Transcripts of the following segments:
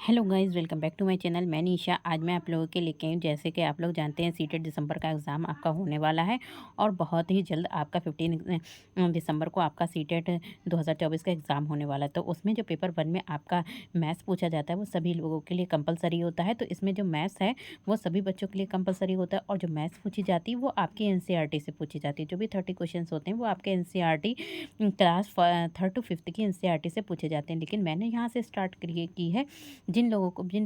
Hello guys, welcome back to my channel. मैं निशा। आज मैं आप लोगों के लेके आई हूँ, जैसे कि आप लोग जानते हैं सीटेट दिसंबर का एग्ज़ाम आपका होने वाला है और बहुत ही जल्द आपका 15 दिसंबर को आपका सीटेट 2024 का एग्ज़ाम होने वाला है। तो उसमें जो पेपर 1 में आपका मैथ्स पूछा जाता है वो सभी लोगों के लिए कंपलसरी होता है। तो इसमें जो मैथ्स है वो सभी बच्चों के लिए कंपलसरी होता है और जो मैथ्स पूछी जाती है वो आपकी एनसीईआरटी से पूछी जाती है। जो भी 30 क्वेश्चन होते हैं वो आपके NCERT class 3rd to 5th की एनसीईआरटी से पूछे जाते हैं। लेकिन मैंने यहाँ से स्टार्ट की है जिन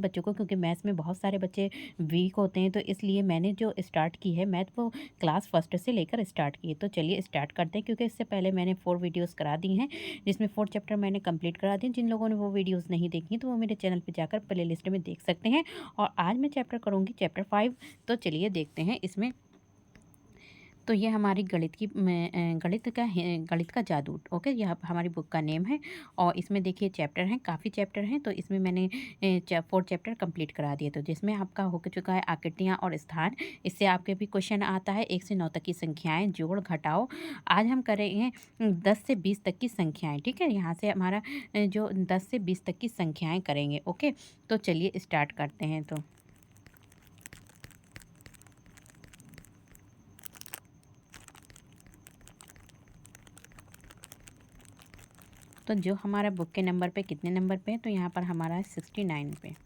बच्चों को, क्योंकि मैथ्स में बहुत सारे बच्चे वीक होते हैं, तो इसलिए मैंने जो स्टार्ट की है मैथ वो क्लास फर्स्ट से लेकर स्टार्ट की है। तो चलिए स्टार्ट करते हैं, क्योंकि इससे पहले मैंने 4 वीडियोस करा दी हैं, जिसमें 4 चैप्टर मैंने कंप्लीट करा दिए। जिन लोगों ने वो वीडियोस नहीं देखी तो वो मेरे चैनल पे जाकर प्लेलिस्ट में देख सकते हैं। और आज मैं चैप्टर करूँगी चैप्टर 5। तो चलिए देखते हैं इसमें। तो ये हमारी गणित का जादू, ओके, यह हमारी बुक का नेम है। और इसमें देखिए चैप्टर हैं, काफ़ी चैप्टर हैं। तो इसमें मैंने 4 चैप्टर कंप्लीट करा दिए। तो जिसमें आपका हो चुका है आकृतियाँ और स्थान। इससे आपके भी क्वेश्चन आता है 1 से 9 तक की संख्याएं, जोड़ घटाओ। आज हम करेंगे 10 से 20 तक की संख्याएं। ठीक है, यहाँ से हमारा जो 10 से 20 तक की संख्याएं करेंगे। ओके, तो चलिए स्टार्ट करते हैं। तो जो हमारा बुक के नंबर पे कितने नंबर पे है, तो यहाँ पर हमारा है 69 पे।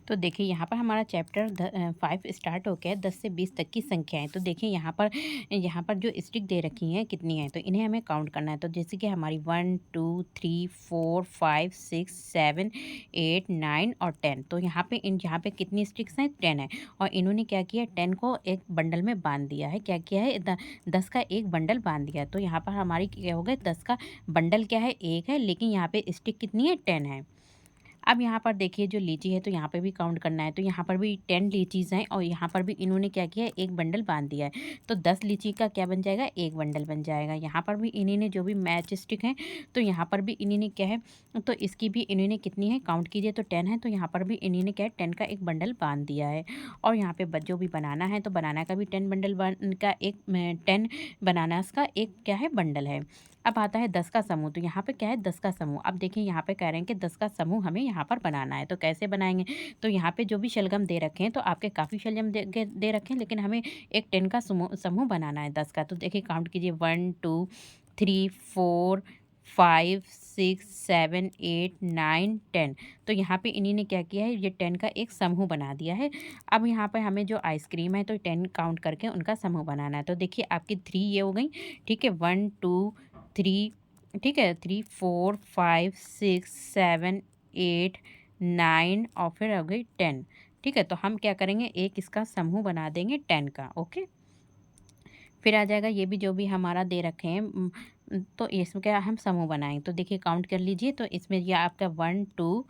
तो देखिए यहाँ पर हमारा चैप्टर 5 स्टार्ट हो गया है, 10 से 20 तक की संख्याएं। तो देखिए यहाँ पर जो स्टिक दे रखी हैं कितनी हैं, तो इन्हें हमें काउंट करना है। तो जैसे कि हमारी 1 2 3 4 5 6 7 8 9 और 10। तो यहाँ पे कितनी स्टिक्स हैं, 10 है। और इन्होंने क्या किया, 10 को एक बंडल में बांध दिया है। क्या किया है, 10 का एक बंडल बांध दिया है। तो यहाँ पर हमारी क्या हो गया, 10 का बंडल क्या है, एक है, लेकिन यहाँ पे स्टिक कितनी है, 10 है। अब यहाँ पर देखिए जो लीची है, तो यहाँ पे भी काउंट करना है। तो यहाँ पर भी 10 लीचीज़ हैं और यहाँ पर भी इन्होंने क्या किया है, एक बंडल बांध दिया है। तो 10 लीची का क्या बन जाएगा, एक बंडल बन जाएगा। यहाँ पर भी इन्हीं ने जो भी मैच स्टिक है, तो यहाँ पर भी इन्हीं ने क्या है, तो इसकी भी इन्हीं ने कितनी है, काउंट कीजिए, तो 10 है। तो यहाँ पर भी इन्हीं ने क्या है, 10 का एक बंडल बांध दिया है। और यहाँ पे जो भी बनाना है, तो बनाना का भी 10 बंडल का एक 10 बनानास का एक क्या है, बंडल है। अब आता है 10 का समूह। तो यहाँ पे क्या है, 10 का समूह। अब देखिए यहाँ पे कह रहे हैं कि 10 का समूह हमें यहाँ पर बनाना है। तो कैसे बनाएंगे, तो यहाँ पे जो भी शलगम दे रखे हैं, तो आपके काफ़ी शलगम दे रखे हैं, लेकिन हमें एक 10 का समूह बनाना है, 10 का। तो देखिए काउंट कीजिए, 1 2 3 4 5 6 7 8 9 10। तो यहाँ पे इन्हीं ने क्या किया है, ये 10 का एक समूह बना दिया है। अब यहाँ पे हमें जो आइसक्रीम है, तो 10 काउंट करके उनका समूह बनाना है। तो देखिए आपकी 3 ये हो गई। ठीक है, 1 2 3, ठीक है, 3 4 5 6 7 8 9 और फिर हो गई 10। ठीक है, तो हम क्या करेंगे, एक इसका समूह बना देंगे 10 का। ओके, फिर आ जाएगा ये भी जो भी हमारा दे रखे हैं, तो इसमें क्या हम समूह बनाएंगे। तो देखिए काउंट कर लीजिए, तो इसमें ये आपका 1 2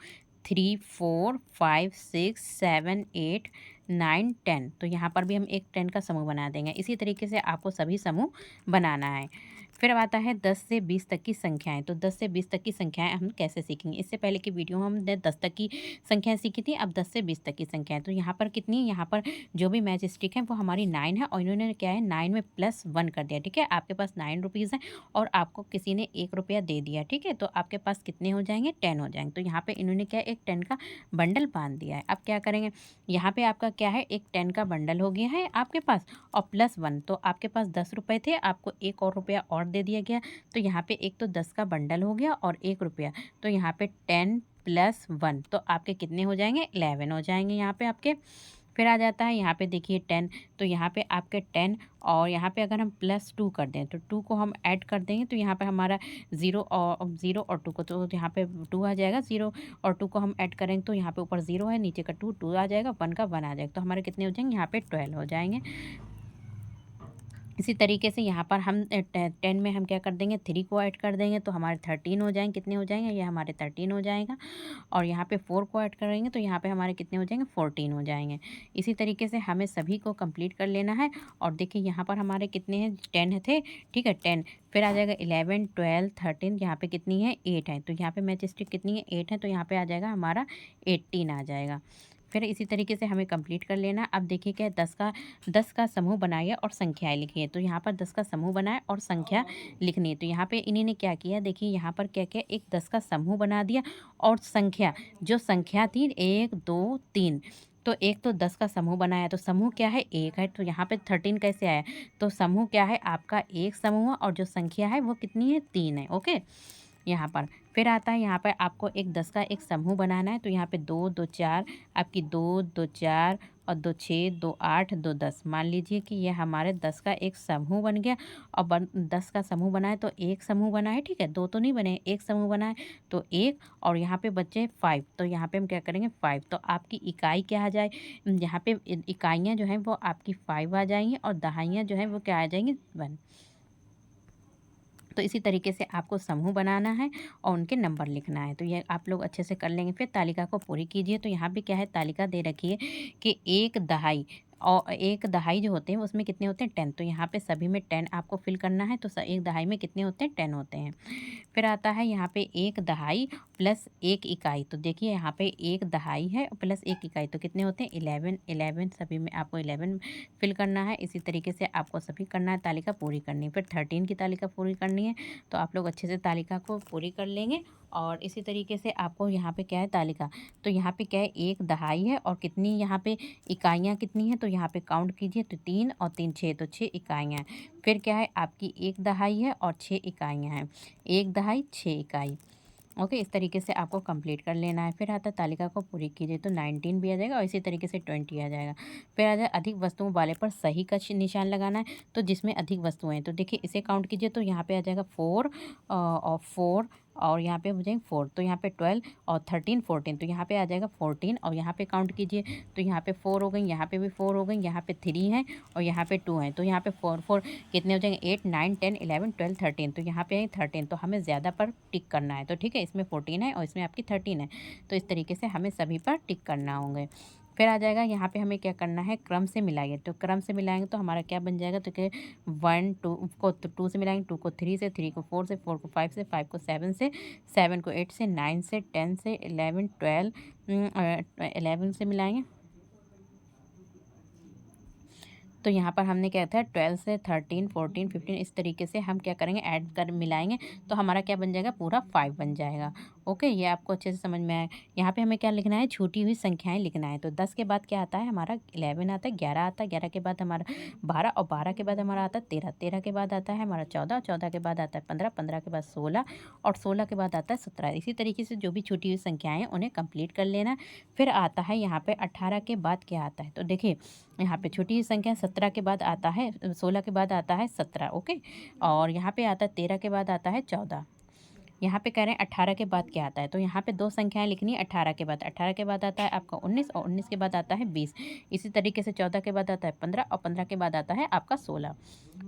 3 4 5 6 7 8 9 10। तो यहाँ पर भी हम एक 10 का समूह बना देंगे। इसी तरीके से आपको सभी समूह बनाना है। फिर अब आता है 10 से 20 तक की संख्याएं। तो 10 से 20 तक की संख्याएं हम कैसे सीखेंगे। इससे पहले की वीडियो में हमने 10 तक की संख्याएं सीखी थी, अब 10 से 20 तक की संख्याएं। तो यहाँ पर कितनी, यहाँ पर जो भी मैच स्टिक है वो हमारी 9 है, और इन्होंने क्या है, 9 में +1 कर दिया। ठीक है, आपके पास 9 रुपीज़ है और आपको किसी ने 1 रुपया दे दिया। ठीक है, तो आपके पास कितने हो जाएंगे, 10 हो जाएंगे। तो यहाँ पे इन्होंने क्या है, एक 10 का बंडल बांध दिया है। अब क्या करेंगे, यहाँ पे आपका क्या है, एक 10 का बंडल हो गया है आपके पास, और +1। तो आपके पास 10 रुपये थे, आपको 1 और रुपया और दे दिया गया। तो यहाँ पे एक तो 10 का बंडल हो गया और 1 रुपया। तो यहाँ पे 10 + 1, तो आपके कितने हो जाएंगे, 11 हो जाएंगे यहाँ पे आपके। फिर आ जाता है यहाँ पे देखिए 10, तो यहाँ पे आपके 10 और यहाँ पे अगर हम +2 कर दें तो 2 को हम ऐड कर देंगे तो यहाँ पे हमारा 0 और 2 को, तो यहाँ पे 2 आ जाएगा। 0 और 2 को हम ऐड करेंगे तो यहाँ पे ऊपर 0 है, नीचे का 2 आ जाएगा, 1 का 1 आ जाएगा, तो हमारे कितने हो जाएंगे यहाँ पे 12 हो जाएंगे। इसी तरीके से यहाँ पर हम 10 में हम क्या कर देंगे 3 को ऐड कर देंगे तो हमारे 13 हो जाएंगे। कितने हो जाएंगे, ये हमारे 13 हो जाएगा। और यहाँ पे 4 को ऐड करेंगे तो यहाँ पे हमारे कितने हो जाएंगे 14 हो जाएंगे। इसी तरीके से हमें सभी को कंप्लीट कर लेना है। और देखिए यहाँ पर हमारे कितने हैं 10 थे, ठीक है 10। फिर आ जाएगा 11 12 13, यहाँ पे कितनी है 8 है, तो यहाँ पे मैचस्टिक कितनी है 8 है, तो यहाँ पे आ जाएगा हमारा 18 आ जाएगा। फिर इसी तरीके से हमें कंप्लीट कर लेना। अब देखिए क्या 10 का समूह बनाइए और संख्याएं लिखिए। तो यहाँ पर 10 का समूह बनाए और संख्या लिखनी है। तो यहाँ पे इन्हीं ने क्या किया, देखिए यहाँ पर क्या किया, एक 10 का समूह बना दिया और संख्या, जो संख्या थी 1 2 3, तो एक तो 10 का समूह बनाया, तो समूह क्या है 1 है, तो यहाँ पे 13 कैसे आया, तो समूह क्या है आपका एक समूह और जो संख्या है वो कितनी है 3 है। ओके, यहाँ पर फिर आता है, यहाँ पर आपको एक 10 का एक समूह बनाना है। तो यहाँ पे 2 2 4 आपकी 2 2 4 और 2 6 2 8 2 10, मान लीजिए कि ये हमारे 10 का एक समूह बन गया। और 10 का समूह बनाए तो एक समूह बना है, ठीक है, दो तो नहीं बने, एक समूह बना है तो एक, और यहाँ पे बचे 5, तो यहाँ पे हम क्या करेंगे 5, तो आपकी इकाई क्या आ जाए, यहाँ पे इकाइयाँ जो हैं वो आपकी 5 आ जाएंगी और दहाइयाँ जो हैं वो क्या आ जाएंगी 1। तो इसी तरीके से आपको समूह बनाना है और उनके नंबर लिखना है। तो ये आप लोग अच्छे से कर लेंगे। फिर तालिका को पूरी कीजिए। तो यहाँ पे क्या है, तालिका दे रखी है कि एक दहाई, और एक दहाई जो होते हैं उसमें कितने होते हैं 10, तो यहाँ पे सभी में 10 आपको फिल करना है। तो एक दहाई में कितने होते हैं 10 होते हैं। फिर आता है यहाँ पे एक दहाई प्लस एक इकाई। तो देखिए यहाँ पे एक दहाई है प्लस एक इकाई, तो कितने होते हैं 11। 11 सभी में आपको 11 फिल करना है। इसी तरीके से आपको सभी करना है, तालिका पूरी करनी है। फिर 13 की तालिका पूरी करनी है। तो आप लोग अच्छे से तालिका को पूरी कर लेंगे। और इसी तरीके से आपको यहाँ पे क्या है तालिका, तो यहाँ पे क्या है एक दहाई है और कितनी यहाँ पे इकाइयाँ कितनी हैं, तो यहाँ पे काउंट कीजिए, तो 3 और 3 6, तो 6 इकाइयाँ हैं। फिर क्या है आपकी एक दहाई है और 6 इकाइयाँ हैं, एक दहाई 6 इकाई। ओके, इस तरीके से आपको कंप्लीट कर लेना है। फिर आता है तालिका को पूरी कीजिए, तो 19 भी आ जाएगा और इसी तरीके से 20 आ जाएगा। फिर आ जाए अधिक वस्तुओं वाले पर सही का निशान लगाना है। तो जिसमें अधिक वस्तुएं हैं, तो देखिए इसे काउंट कीजिए, तो यहाँ पे आ जाएगा 4 और 4 और यहाँ पे हो जाएंगे 4, तो यहाँ पे 12 और 13 14, तो यहाँ पे आ जाएगा 14 और यहाँ पे काउंट कीजिए, तो यहाँ पे 4 हो गई, यहाँ पे भी 4 हो गई, यहाँ पे 3 है और यहाँ पे 2 है, तो यहाँ पे 4 4 कितने हो जाएंगे 8 9 10 11 12 13, तो यहाँ पे 13, तो हमें ज़्यादा पर टिक करना है। तो ठीक है, इसमें 14 है और इसमें आपकी 13 है, तो इस तरीके से हमें सभी पर टिक करना होंगे। फिर आ जाएगा यहाँ पे हमें क्या करना है, क्रम से मिलाइए। तो क्रम से मिलाएंगे तो हमारा क्या बन जाएगा, तो कि 1 2 को 2 से मिलाएंगे, 2 को 3 से, 3 को 4 से, 4 को 5 से, 5 को 7 से, 7 को 8 से, 9 से, 10 से, 11 12 11 से मिलाएंगे। तो यहाँ पर हमने क्या था 12 से 13 14 15, इस तरीके से हम क्या करेंगे ऐड कर मिलाएंगे, तो हमारा क्या बन जाएगा पूरा 5 बन जाएगा। ओके, ये आपको अच्छे से समझ में आया। यहाँ पे हमें क्या लिखना है, छूटी हुई संख्याएं लिखना है। तो 10 के बाद क्या आता है हमारा 11 आता है, 11 आता है, 11 के बाद हमारा 12 और 12 के बाद हमारा आता है 13, 13 के बाद आता है हमारा 14, 14 के बाद आता है 15, 15 के बाद 16 और 16 के बाद आता है 17। इसी तरीके से जो भी छूटी हुई संख्याएं हैं उन्हें कंप्लीट कर लेना। फिर आता है यहाँ पे 18 के बाद क्या आता है, तो देखिए यहाँ पे छोटी ही संख्या 17 के बाद आता है, 16 के बाद आता है 17। ओके, और यहाँ पे आता है 13 के बाद आता है 14। यहाँ पे कह रहे हैं 18 के बाद क्या आता है, तो यहाँ पे दो संख्याएं लिखनी है 18 के बाद। 18 के बाद आता है आपका 19 और 19 के बाद आता है 20। इसी तरीके से 14 के बाद आता है 15 और 15 के बाद आता है आपका 16।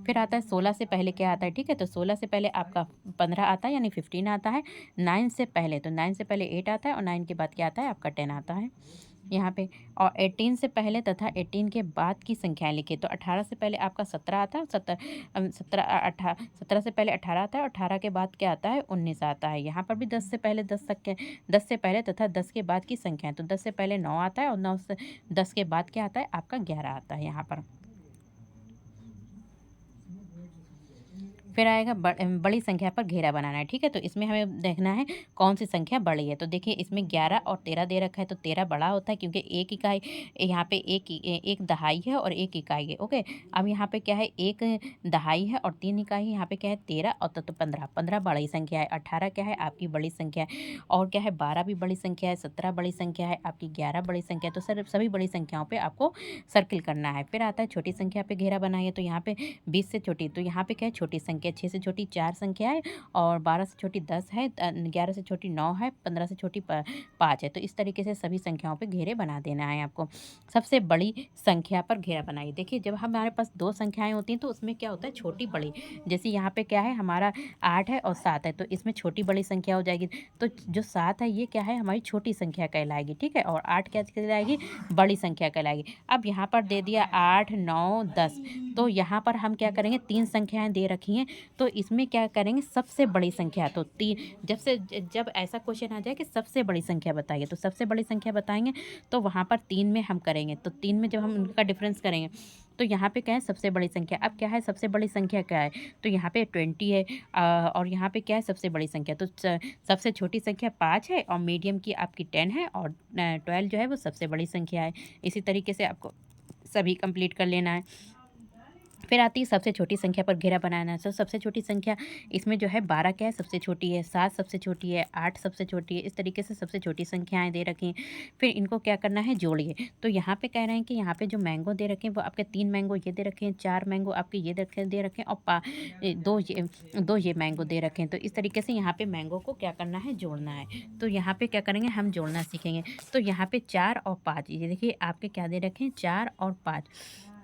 फिर आता है 16 से पहले क्या आता है, ठीक है, तो 16 से पहले आपका 15 आता है यानी 15 आता है। 9 से पहले, तो 9 से पहले 8 आता है और 9 के बाद क्या आता है आपका 10 आता है यहाँ पे। और 18 से पहले तथा 18 के बाद की संख्याएं लिखिए। तो 18 से पहले आपका 17 आता है, 17 से पहले 18 आता है और 18 के बाद क्या आता है 19 आता है। यहाँ पर भी 10 से पहले 10 से पहले तथा 10 के बाद की संख्याएं, तो 10 से पहले 9 आता है और 9 से 10 के बाद क्या आता है आपका 11 आता है यहाँ पर। फिर आएगा बड़ी संख्या पर घेरा बनाना है, ठीक है। तो इसमें हमें देखना है कौन सी संख्या बड़ी है। तो देखिए इसमें 11 और 13 दे रखा है, तो 13 बड़ा होता है क्योंकि एक इकाई यहाँ पे एक दहाई है और एक इकाई है। ओके, अब यहाँ पे क्या है, एक दहाई है और 3 इकाई है। यहाँ पे क्या है 13 और तो 15, 15 बड़ी संख्या है। 18 क्या है आपकी बड़ी संख्या है, और क्या है 12 भी बड़ी संख्या है। 17 बड़ी संख्या है आपकी। 11 बड़ी संख्या है। तो सर सभी बड़ी संख्याओं पे आपको सर्किल करना है। फिर आता है छोटी संख्या पे घेरा बनाइए। तो यहाँ पे 20 से छोटी, तो यहाँ पे क्या है छोटी संख्या, 6 से छोटी 4 संख्या है, और 12 से छोटी 10 है, 11 से छोटी 9 है, 15 से छोटी 5 है। तो इस तरीके से सभी संख्याओं पे घेरे बना देना है आपको। सबसे बड़ी संख्या पर घेरा बनाइए। देखिए जब हमारे पास दो संख्याएं होती हैं तो उसमें क्या होता है छोटी बड़ी, जैसे यहाँ पे क्या है हमारा 8 है और 7 है, तो इसमें छोटी बड़ी संख्या हो जाएगी। तो जो 7 है ये क्या है हमारी छोटी संख्या कहलाएगी, ठीक है, और 8 क्या कहलाएगी बड़ी संख्या कहलाएगी। अब यहाँ पर दे दिया 8, 9, 10, तो यहाँ पर हम क्या करेंगे, 3 संख्याएं दे रखी हैं, तो इसमें क्या करेंगे सबसे बड़ी संख्या। तो जब ऐसा क्वेश्चन आ जाए कि सबसे बड़ी संख्या बताइए, तो सबसे बड़ी संख्या बताएंगे तो वहाँ पर 3 में हम करेंगे। तो 3 में जब हम उनका डिफरेंस करेंगे तो यहाँ पे क्या है सबसे बड़ी संख्या। अब क्या है सबसे बड़ी संख्या क्या है, तो यहाँ पे 20 है, और यहाँ पे क्या है सबसे बड़ी संख्या। तो सबसे छोटी संख्या 5 है, और मीडियम की आपकी 10 है, और 12 जो है वो सबसे बड़ी संख्या है। इसी तरीके से आपको सभी कंप्लीट कर लेना है। फिर आती है सबसे छोटी संख्या पर घेरा बनाना है। तो सबसे छोटी संख्या इसमें जो है 12 क्या है सबसे छोटी है, 7 सबसे छोटी है, 8 सबसे छोटी है। इस तरीके से सबसे छोटी संख्याएं दे रखी हैं। फिर इनको क्या करना है जोड़िए। तो यहाँ पे कह रहे हैं कि यहाँ पे जो मैंगो दे रखे हैं वो आपके 3 मैंगो ये दे रखे हैं, 4 मैंगो आपके ये दे रखे हैं, और दो ये मैंगो दे रखे हैं। तो इस तरीके से यहाँ पे मैंगो को क्या करना है जोड़ना है। तो यहाँ पे क्या करेंगे हम जोड़ना सीखेंगे। तो यहाँ पे 4 और 5, ये देखिए आपके क्या दे रखे हैं 4 और 5।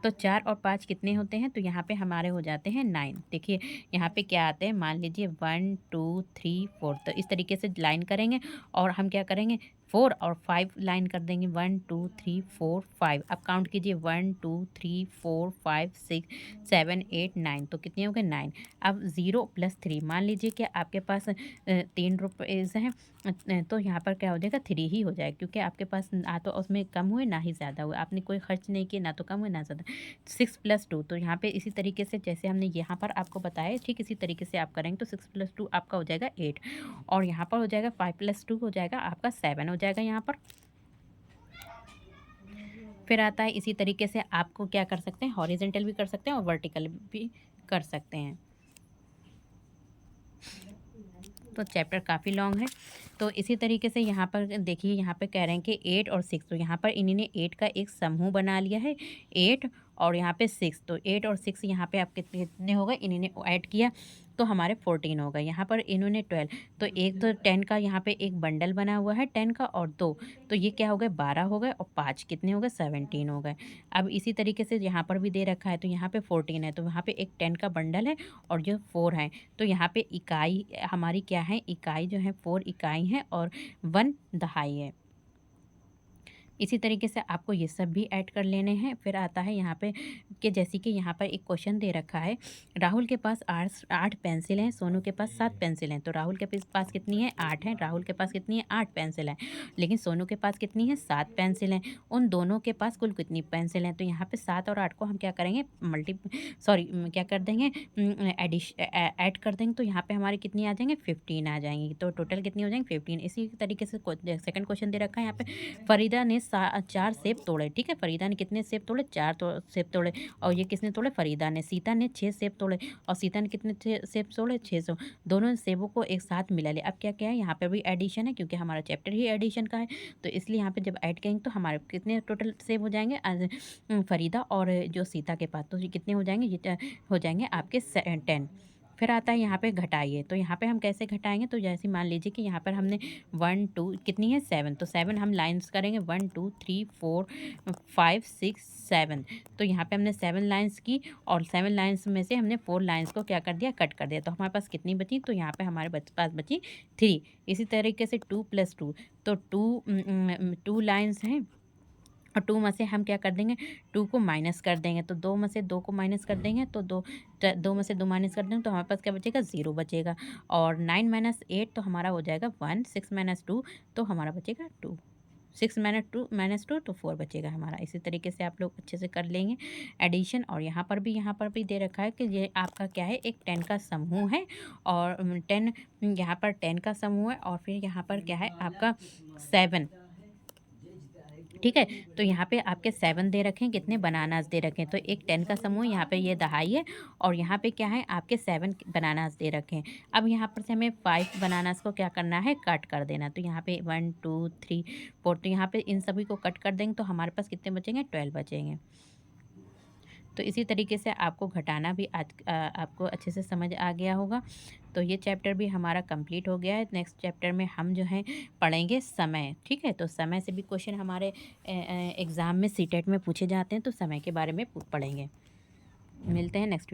तो 4 और 5 कितने होते हैं, तो यहाँ पे हमारे हो जाते हैं 9। देखिए यहाँ पे क्या आते हैं, मान लीजिए 1 2 3 4, तो इस तरीके से लाइन करेंगे और हम क्या करेंगे 4 और 5 लाइन कर देंगे, 1 2 3 4 5। अब काउंट कीजिए 1 2 3 4 5 6 7 8 9, तो कितने हो गए 9। अब 0 + 3, मान लीजिए कि आपके पास 3 रुपीज़ हैं, तो यहाँ पर क्या हो जाएगा 3 ही हो जाएगा, क्योंकि आपके पास ना तो उसमें कम हुए ना ही ज़्यादा हुए, आपने कोई खर्च नहीं किया, ना तो कम हुए ना ज़्यादा। 6 + 2, तो यहाँ पे इसी तरीके से जैसे हमने यहाँ पर आपको बताया ठीक इसी तरीके से आप करेंगे। तो 6 + 2 आपका हो जाएगा 8, और यहाँ पर हो जाएगा 5 + 2 हो जाएगा आपका 7 हो जाएगा यहाँ पर। फिर आता है इसी तरीके से आपको क्या कर सकते हैं, हॉरिजेंटल भी कर सकते हैं और वर्टिकल भी कर सकते हैं। तो चैप्टर काफ़ी लॉन्ग है। तो इसी तरीके से यहाँ पर देखिए, यहाँ पे कह रहे हैं कि 8 और 6, तो यहाँ पर इन्होंने 8 का एक समूह बना लिया है, 8 और यहाँ पे 6। तो 8 और 6 यहाँ पे आप कितने हो गए, इन्होंने ऐड किया तो हमारे 14 हो गए। यहाँ पर इन्होंने 12, तो एक तो 10 का यहाँ पे एक बंडल बना हुआ है 10 का, और 2, तो ये क्या हो गए 12 हो गए, और 5 कितने हो गए 17 हो गए। अब इसी तरीके से यहाँ पर भी दे रखा है, तो यहाँ पे 14 है, तो यहाँ पे एक 10 का बंडल है और जो 4 है, तो यहाँ पे इकाई हमारी क्या है, इकाई जो है 4 इकाई है और 1 दहाई है। इसी तरीके से आपको ये सब भी ऐड कर लेने हैं। फिर आता है यहाँ पे कि जैसे कि यहाँ पर एक क्वेश्चन दे रखा है, राहुल के पास 8 पेंसिल हैं, सोनू के पास 7 पेंसिल हैं। तो राहुल के पास कितनी है 8 है, राहुल के पास कितनी है 8 पेंसिल है, लेकिन सोनू के पास कितनी है 7 पेंसिल हैं। उन दोनों के पास कुल कितनी पेंसिल हैं, तो यहाँ पे 7 और 8 को हम क्या करेंगे क्या कर देंगे ऐड कर देंगे। तो यहाँ पे हमारे कितनी आ जाएंगे 15 आ जाएंगी, तो टोटल कितनी हो जाएंगे 15। इसी तरीके से सेकंड क्वेश्चन दे रखा है यहाँ पे, फरीदा ने 4 सेब तोड़े, ठीक है, फरीदा ने कितने सेब तोड़े 4 सेब तोड़े, और ये किसने तोड़े फरीदा ने। सीता ने 6 सेब तोड़े, और सीता ने कितने सेब तोड़े 600। दोनों सेबों को एक साथ मिला ले। अब क्या क्या है यहाँ पे भी एडिशन है, क्योंकि हमारा चैप्टर ही एडिशन का है, तो इसलिए यहाँ पे जब ऐड करेंगे तो हमारे कितने टोटल सेब हो जाएंगे फरीदा और जो सीता के पास, तो ये कितने हो जाएंगे, ये हो जाएंगे आपके 10। फिर आता है यहाँ पे घटाइए। तो यहाँ पे हम कैसे घटाएंगे, तो जैसे मान लीजिए कि यहाँ पर हमने 1 2 कितनी है 7, तो 7 हम लाइंस करेंगे 1 2 3 4 5 6 7। तो यहाँ पे हमने 7 लाइंस की, और 7 लाइंस में से हमने 4 लाइंस को क्या कर दिया कट कर दिया। तो हमारे पास कितनी बची, तो यहाँ पे हमारे पास बची 3। इसी तरीके से 2 + 2, तो 2 लाइंस हैं, और 2 में से हम क्या कर देंगे 2 को माइनस कर देंगे। तो 2 में से 2 को माइनस कर देंगे, तो 2 में से 2 माइनस कर देंगे, तो हमारे पास क्या बचेगा 0 बचेगा। और 9 - 8 तो हमारा हो जाएगा 1, 6 - 2 तो हमारा बचेगा 2। 6 -2 तो 4 बचेगा हमारा। इसी तरीके से आप लोग अच्छे से कर लेंगे एडिशन। और यहाँ पर भी दे रखा है कि ये आपका क्या है, एक 10 का समूह है और 10 यहाँ पर 10 का समूह है और फिर यहाँ पर क्या है आपका 7। ठीक है, तो यहाँ पे आपके 7 दे रखे हैं, कितने बनानास दे रखे हैं। तो एक 10 का समूह, यहाँ पे ये दहाई है और यहाँ पे क्या है आपके 7 बनानास दे रखे हैं। अब यहाँ पर से हमें 5 बनानास को क्या करना है, कट कर देना। तो यहाँ पे 1 2 3 4, तो यहाँ पे इन सभी को कट कर देंगे तो हमारे पास कितने बचेंगे, 12 बचेंगे। तो इसी तरीके से आपको घटाना भी आपको अच्छे से समझ आ गया होगा। तो ये चैप्टर भी हमारा कंप्लीट हो गया है। नेक्स्ट चैप्टर में हम जो है पढ़ेंगे समय। ठीक है, तो समय से भी क्वेश्चन हमारे एग्ज़ाम में सीटेट में पूछे जाते हैं, तो समय के बारे में पढ़ेंगे। मिलते हैं नेक्स्ट